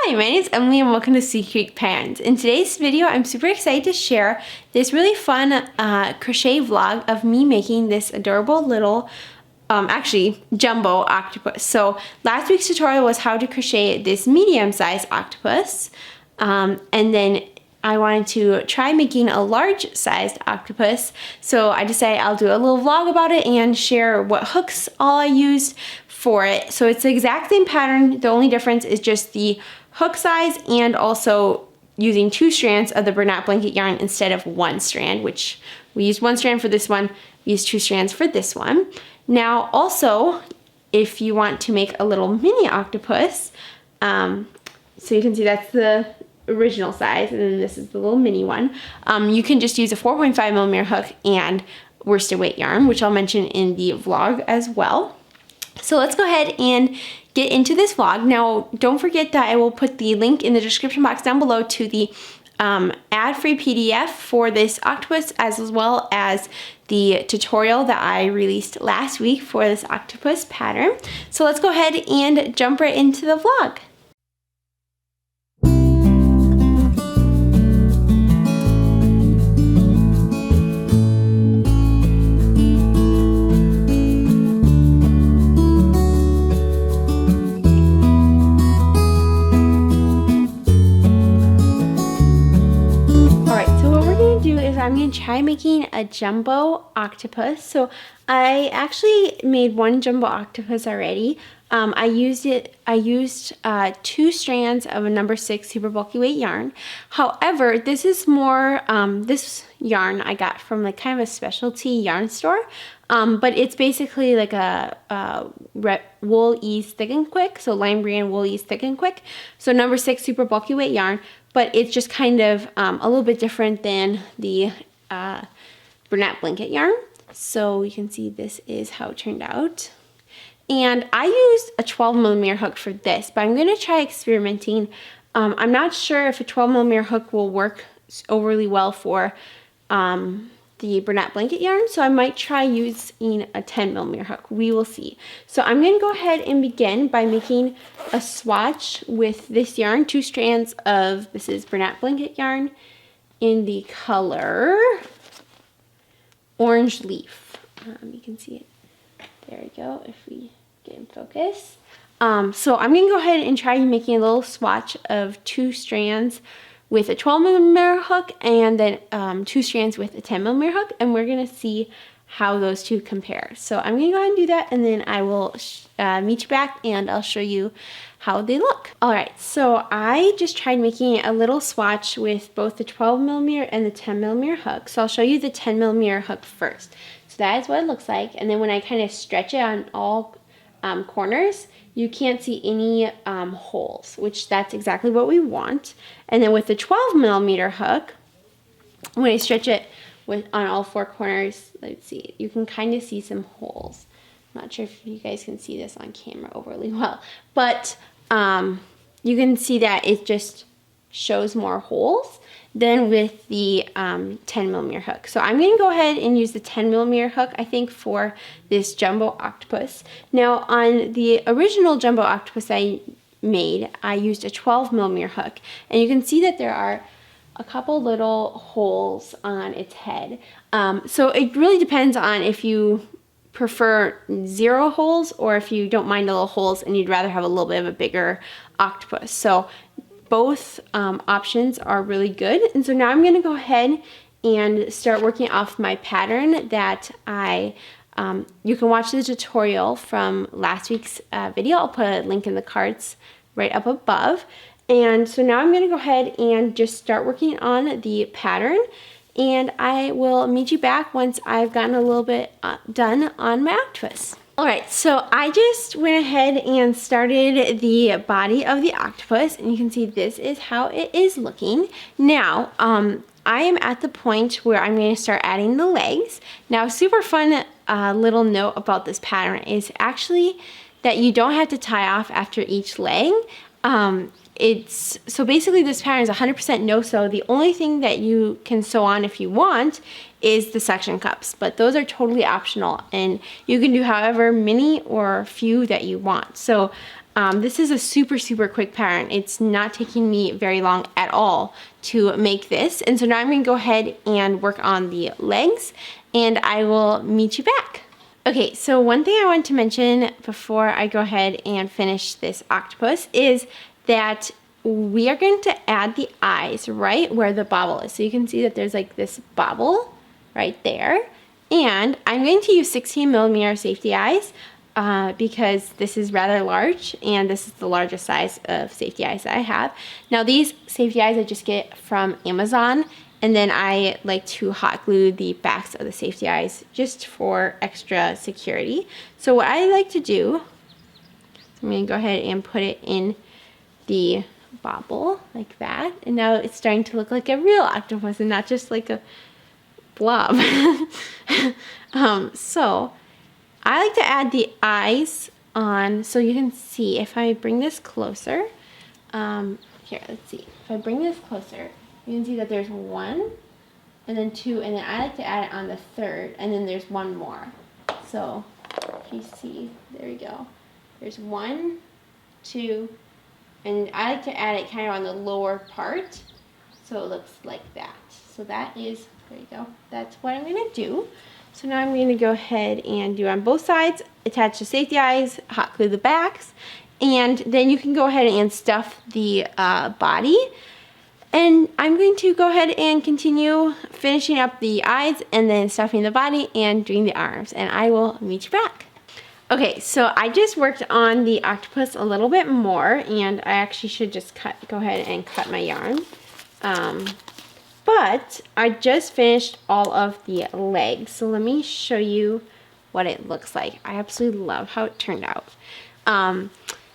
Hi, my name is Emily and welcome to Sweet Creek Patterns. In today's video, I'm super excited to share this really fun crochet vlog of me making this adorable little, actually jumbo octopus. So last week's tutorial was how to crochet this medium-sized octopus, and then I wanted to try making a large-sized octopus. So I decided I'll do a little vlog about it and share what hooks all I used for it. So it's the exact same pattern. The only difference is just the hook size and also using 2 strands of the Bernat blanket yarn instead of 1 strand, which we used 1 strand for this one, we used 2 strands for this one. Now also, if you want to make a little mini octopus, so you can see that's the original size and then this is the little mini one, you can just use a 4.5mm hook and worsted weight yarn, which I'll mention in the vlog as well. So let's go ahead and get into this vlog. Now, don't forget that I will put the link in the description box down below to the ad-free PDF for this octopus, as well as the tutorial that I released last week for this octopus pattern. So let's go ahead and jump right into the vlog. I'm going to try making a jumbo octopus. So I actually made 1 jumbo octopus already. I used 2 strands of a number 6 super bulky weight yarn. However, this is more, this yarn I got from like kind of a specialty yarn store. But it's basically like a wool ease thick and quick. So lime green wool ease thick and quick. So number 6 super bulky weight yarn. But it's just kind of a little bit different than the Bernat blanket yarn. So you can see this is how it turned out. And I used a 12mm hook for this, but I'm going to try experimenting. I'm not sure if a 12mm hook will work overly well for the Bernat blanket yarn, so I might try using a 10mm hook. We will see. So I'm going to go ahead and begin by making a swatch with this yarn, 2 strands of, this is Bernat blanket yarn in the color Orange Leaf. You can see it. There we go, if we get in focus. So I'm going to go ahead and try making a little swatch of 2 strands with a 12mm hook and then 2 strands with a 10mm hook, and we're going to see how those two compare. So I'm going to go ahead and do that, and then I will meet you back and I'll show you how they look. Alright, so I just tried making a little swatch with both the 12mm and the 10mm hook. So I'll show you the 10mm hook first. So that is what it looks like, and then when I kind of stretch it on all corners, you can't see any holes, which that's exactly what we want. And then with the 12mm hook, when I stretch it on all 4 corners, let's see, you can kind of see some holes. I'm not sure if you guys can see this on camera overly well, but you can see that it just shows more holes than with the 10mm hook. So I'm going to go ahead and use the 10mm hook, I think, for this jumbo octopus. Now on the original jumbo octopus I made, I used a 12mm hook, and you can see that there are a couple little holes on its head. So it really depends on if you prefer 0 holes or if you don't mind the little holes and you'd rather have a little bit of a bigger octopus. So both options are really good. And so now I'm going to go ahead and start working off my pattern that you can watch the tutorial from last week's video. I'll put a link in the cards right up above. And so now I'm going to go ahead and just start working on the pattern, and I will meet you back once I've gotten a little bit done on my octopus. Alright, so I just went ahead and started the body of the octopus, and you can see this is how it is looking. Now, I am at the point where I'm going to start adding the legs. Now, super fun little note about this pattern is actually that you don't have to tie off after each leg. So basically this pattern is 100% no-sew. The only thing that you can sew on if you want is the suction cups, but those are totally optional, and you can do however many or few that you want. So This is a super, super quick pattern. It's not taking me very long at all to make this. And so now I'm gonna go ahead and work on the legs, and I will meet you back. Okay, so one thing I want to mention before I go ahead and finish this octopus is that we are going to add the eyes right where the bobble is. So you can see that there's like this bobble right there. And I'm going to use 16mm safety eyes because this is rather large, and this is the largest size of safety eyes that I have. Now these safety eyes I just get from Amazon, and then I like to hot glue the backs of the safety eyes just for extra security. So what I like to do, I'm going to go ahead and put it in the bobble like that, and now it's starting to look like a real octopus and not just like a blob. So I like to add the eyes on, so you can see if I bring this closer. Here, let's see. If I bring this closer, you can see that there's 1, and then 2, and then I like to add it on the 3rd, and then there's 1 more. So if you see, there we go. There's 1, 2, and I like to add it kind of on the lower part, so it looks like that. So that is, there you go. That's what I'm gonna do. So now I'm gonna go ahead and do on both sides, attach the safety eyes, hot glue the backs, and then you can go ahead and stuff the body. And I'm going to go ahead and continue finishing up the eyes and then stuffing the body and doing the arms, and I will meet you back. Okay, so I just worked on the octopus a little bit more, and I actually should just go ahead and cut my yarn. But I just finished all of the legs, so let me show you what it looks like. I absolutely love how it turned out.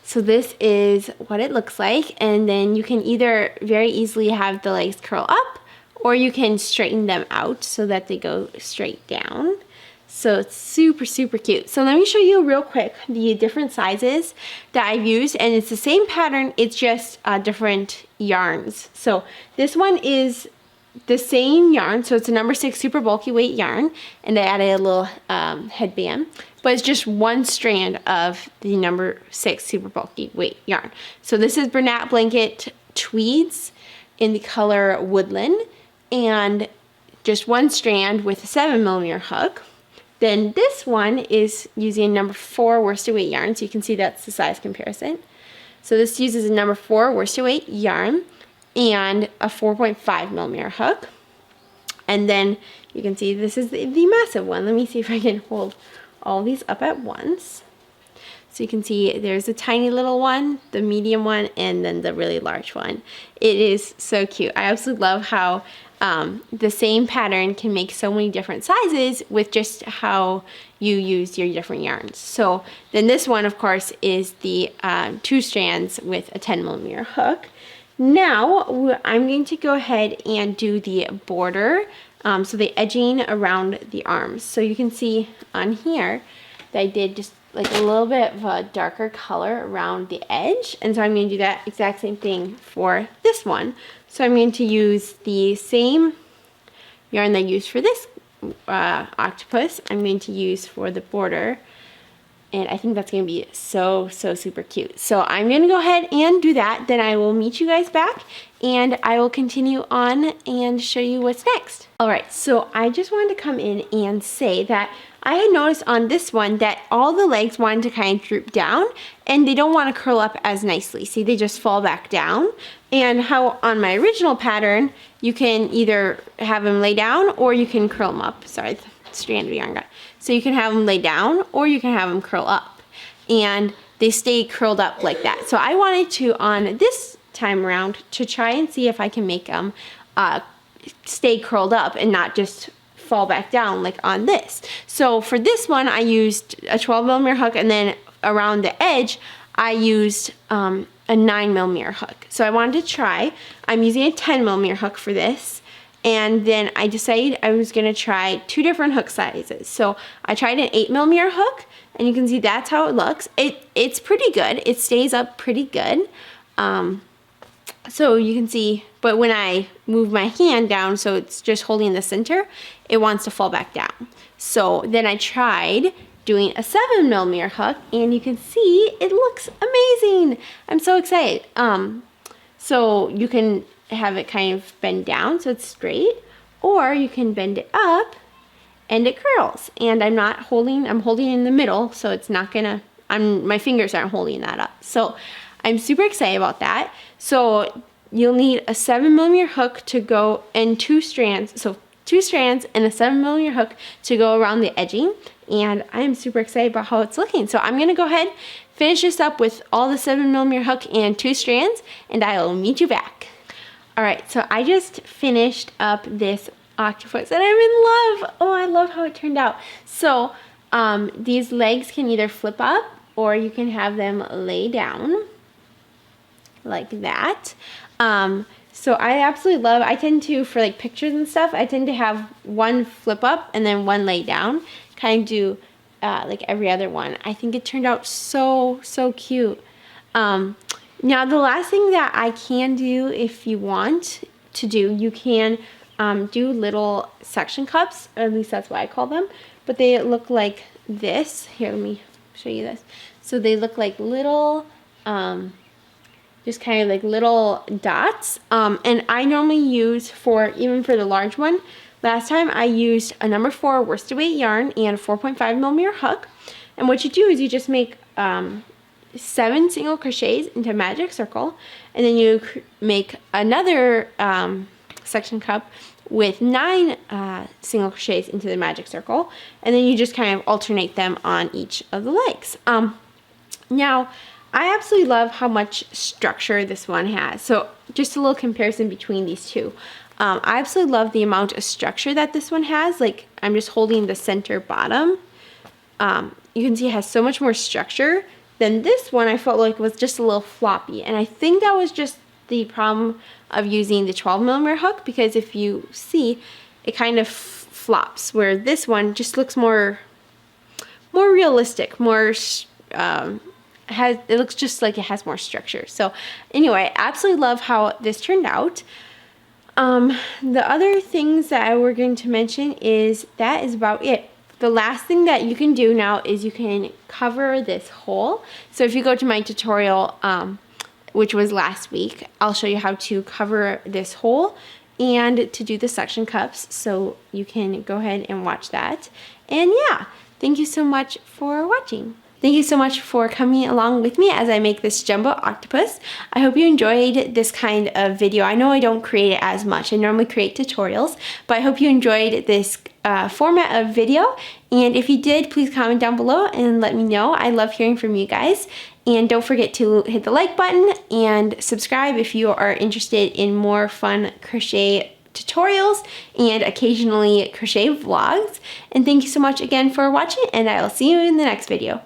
So this is what it looks like, and then you can either very easily have the legs curl up, or you can straighten them out so that they go straight down. So it's super, super cute. So let me show you real quick the different sizes that I've used, and it's the same pattern, it's just different yarns. So this one is the same yarn, so it's a number 6 super bulky weight yarn, and I added a little headband, but it's just one strand of the number 6 super bulky weight yarn. So this is Bernat Blanket Tweeds in the color Woodland, and just one strand with a 7mm hook. Then this one is using number 4 worsted weight yarn, so you can see that's the size comparison. So this uses a number 4 worsted weight yarn and a 4.5mm hook. And then you can see this is the massive one. Let me see if I can hold all these up at once. So you can see there's a tiny little one, the medium one, and then the really large one. It is so cute. I absolutely love how the same pattern can make so many different sizes with just how you use your different yarns. So then this one, of course, is the 2 strands with a 10mm hook. Now I'm going to go ahead and do the border, so the edging around the arms. So you can see on here that I did just like a little bit of a darker color around the edge, and so I'm going to do that exact same thing for this one. So I'm going to use the same yarn that I used for this octopus, I'm going to use for the border. And I think that's going to be so, so super cute. So I'm going to go ahead and do that. Then I will meet you guys back, and I will continue on and show you what's next. All right, so I just wanted to come in and say that I had noticed on this one that all the legs wanted to kind of droop down, and they don't want to curl up as nicely. See, they just fall back down. And how on my original pattern, you can either have them lay down or you can curl them up. Sorry, the strand of yarn got. So you can have them lay down or you can have them curl up, and they stay curled up like that. So I wanted to, on this time around, to try and see if I can make them stay curled up and not just fall back down like on this. So for this one, I used a 12mm hook, and then around the edge, I used a 9mm hook. So I wanted to try. I'm using a 10mm hook for this. And then I decided I was going to try 2 different hook sizes. So I tried an 8mm hook, and you can see that's how it looks. It's pretty good. It stays up pretty good. So you can see, but when I move my hand down, so it's just holding the center, it wants to fall back down. So then I tried doing a 7mm hook, and you can see it looks amazing. I'm so excited. So you can have it kind of bend down so it's straight, or you can bend it up and it curls. And I'm holding in the middle, so it's not gonna, my fingers aren't holding that up. So I'm super excited about that. So you'll need a 7mm hook to go, and 2 strands. So 2 strands and a 7mm hook to go around the edging. And I am super excited about how it's looking. So I'm gonna go ahead, finish this up with all the 7mm hook and 2 strands, and I will meet you back. All right, so I just finished up this octopus and I'm in love. Oh, I love how it turned out. So these legs can either flip up or you can have them lay down like that. So I absolutely love, I tend to, for like pictures and stuff, I tend to have one flip up and then one lay down, kind of do like every other one. I think it turned out so cute. Now the last thing that I can do, if you want to do, you can do little section cups, or at least that's what I call them, but they look like this. Here, let me show you this. So they look like little, just kind of like little dots, and I normally use, even for the large one, last time I used a number 4 worsted weight yarn and a 4.5mm hook, and what you do is you just make 7 single crochets into a magic circle, and then you make another section cup with 9 single crochets into the magic circle, and then you just kind of alternate them on each of the legs. Now I absolutely love how much structure this one has. So just a little comparison between these two. I absolutely love the amount of structure that this one has. Like, I'm just holding the center bottom. You can see it has so much more structure than this one. I felt like was just a little floppy, and I think that was just the problem of using the 12mm hook, because if you see, it kind of flops, where this one just looks more realistic, it looks just like it has more structure. So anyway, absolutely love how this turned out. The other things that we're going to mention is that is about it. The last thing that you can do now is you can cover this hole. So if you go to my tutorial, which was last week, I'll show you how to cover this hole and to do the suction cups. So you can go ahead and watch that. And yeah, thank you so much for watching. Thank you so much for coming along with me as I make this jumbo octopus. I hope you enjoyed this kind of video. I know I don't create it as much. I normally create tutorials, but I hope you enjoyed this format of video. And if you did, please comment down below and let me know. I love hearing from you guys. And don't forget to hit the like button and subscribe if you are interested in more fun crochet tutorials and occasionally crochet vlogs. And thank you so much again for watching, and I will see you in the next video.